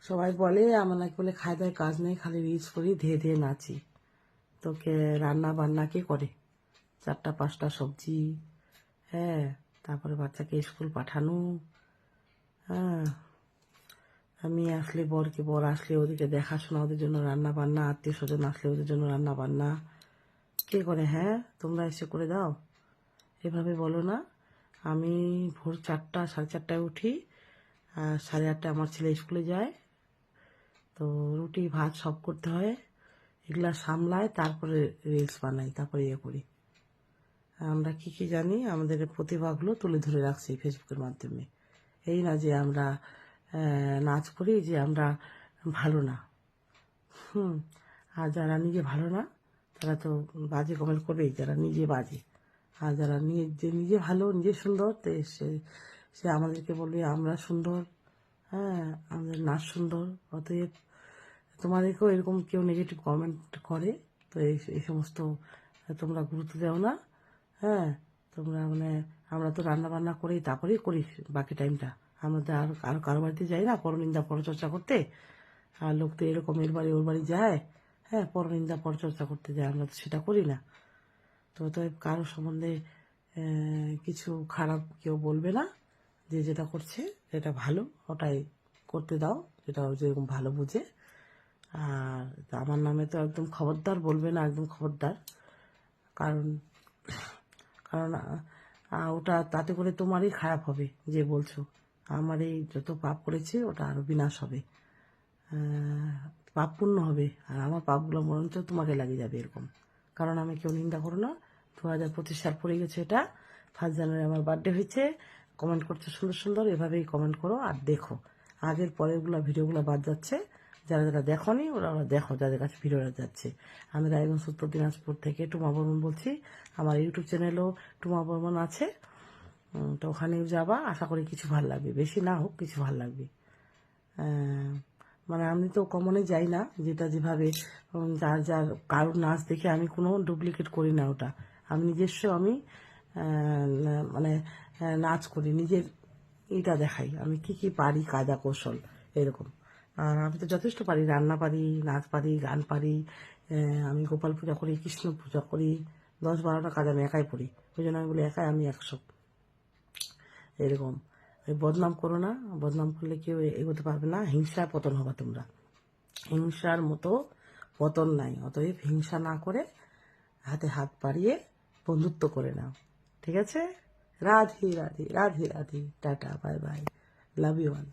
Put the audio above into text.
সবাই বলে আমার নাকি বলে খাই দায় কাজ নেই, খালি রিলস করি, ধেয়ে ধেয়ে নাচি। তোকে রান্না বান্না কে করে? 4টা 5টা সবজি, হ্যাঁ, তারপরে বাচ্চাকে স্কুল পাঠানো, হ্যাঁ, আমি আসলে বর আসলে ওদেরকে দেখাশোনা, ওদের জন্য রান্না বান্না, আত্মীয় স্বজন আসলে ওদের জন্য রান্না বান্না কে করে? হ্যাঁ, তোমরা এসে করে দাও? এভাবে বলো না। আমি ভোর 4টা 4:30টায় উঠি, আর 8:30টায় আমার ছেলে স্কুলে যায়, তো রুটি ভাত সব করতে হয়, এগুলা সামলায়, তারপরে রিলস বানাই, তারপরে ইয়ে করি। আমরা কি কি জানি, আমাদের প্রতিভাগুলো তুলে ধরে রাখছি ফেসবুকের মাধ্যমে। এই না যে আমরা নাচ করি যে আমরা ভালো না। আর যারা নিজে ভালো না তারা তো বাজে কমেন্ট করবেই, যারা নিজে বাজে। আর যারা নিজে ভালো, নিজে সুন্দর, তো সে আমাদেরকে বলবে আমরা সুন্দর, হ্যাঁ, আমাদের নাচ সুন্দর। অতএব তোমাদেরকেও এরকম কেউ নেগেটিভ কমেন্ট করে তো এই সমস্ত তোমরা গুরুত্ব দাও না। হ্যাঁ, তোমরা আমরা তো রান্না বান্না করি, তারপরেই করি বাকি টাইমটা। আমরা তো আর কারো বাড়িতে যাই না পরনিন্দা পরচর্চা করতে। আর লোক তো এরকম এর বাড়ি ওর বাড়ি যায়, হ্যাঁ, পরনিন্দা পরচর্চা করতে যায়, আমরা তো সেটা করি না। তো কারো সম্বন্ধে কিছু খারাপ কেউ বলবে না, যে যেটা করছে যেটা ভালো ওটাই করতে দাও, যেটা যেরকম ভালো বুঝে। আর আমার নামে তো একদম খবরদার বলবে না, একদম খবরদার। কারণ কারণ ওটা তাতে করে তোমারই খারাপ হবে, যে বলছো। আমার এই যত পাপ করেছে ওটা আরও বিনাশ হবে, পাপ পূর্ণ হবে, আর আমার পাপগুলো বরঞ্চ তোমাকে লাগিয়ে যাবে এরকম। কারণ আমি কেউ নিন্দা করো না। 2025 সাল পড়ে গেছে, এটা 1 জানুয়ারি আমার বার্থডে হয়েছে। কমেন্ট করছো সুন্দর সুন্দর, এভাবেই কমেন্ট করো আর দেখো। আগের পরেরগুলো ভিডিওগুলো বাদ যাচ্ছে, যারা যারা দেখোনি ওরা দেখো, যাদের কাছে ভিডিওটা যাচ্ছে। আমি রায়গঞ্জ উত্তর দিনাজপুর থেকে টুমা বর্মন বলছি। আমার ইউটিউব চ্যানেলও টুমা বর্মন আছে, তো ওখানেও যাবা, আশা করি কিছু ভালো লাগবে, বেশি না হোক কিছু ভালো লাগবে। আমি তো কমনে যাই না, যেটা যেভাবে যার যার কারোর নাচ দেখে আমি কোনো ডুপ্লিকেট করি না, ওটা আমি নিজস্ব আমি নাচ করি, নিজের এটা দেখাই আমি কি কি পারি, কায়দা কৌশল এরকম। আর আমি তো যথেষ্ট পারি, রান্না পারি, নাচ পারি, গান পারি। আমি গোপাল পূজা করি, কৃষ্ণ পূজা করি, 10-12টা কাজ আমি একাই করি। ওই জন্য আমি বলি একাই আমি 100 এরকম। বদনাম করো না, বদনাম করলে কেউ এগোতে পারবে না, হিংসায় পতন হবে তোমরা। হিংসার মতো পতন নাই, অতএব হিংসা না করে হাতে হাত বাড়িয়ে বন্ধুত্ব করে নাও, ঠিক আছে? Radhe Radhe Radhe Radhe, tata, bye bye, love you all.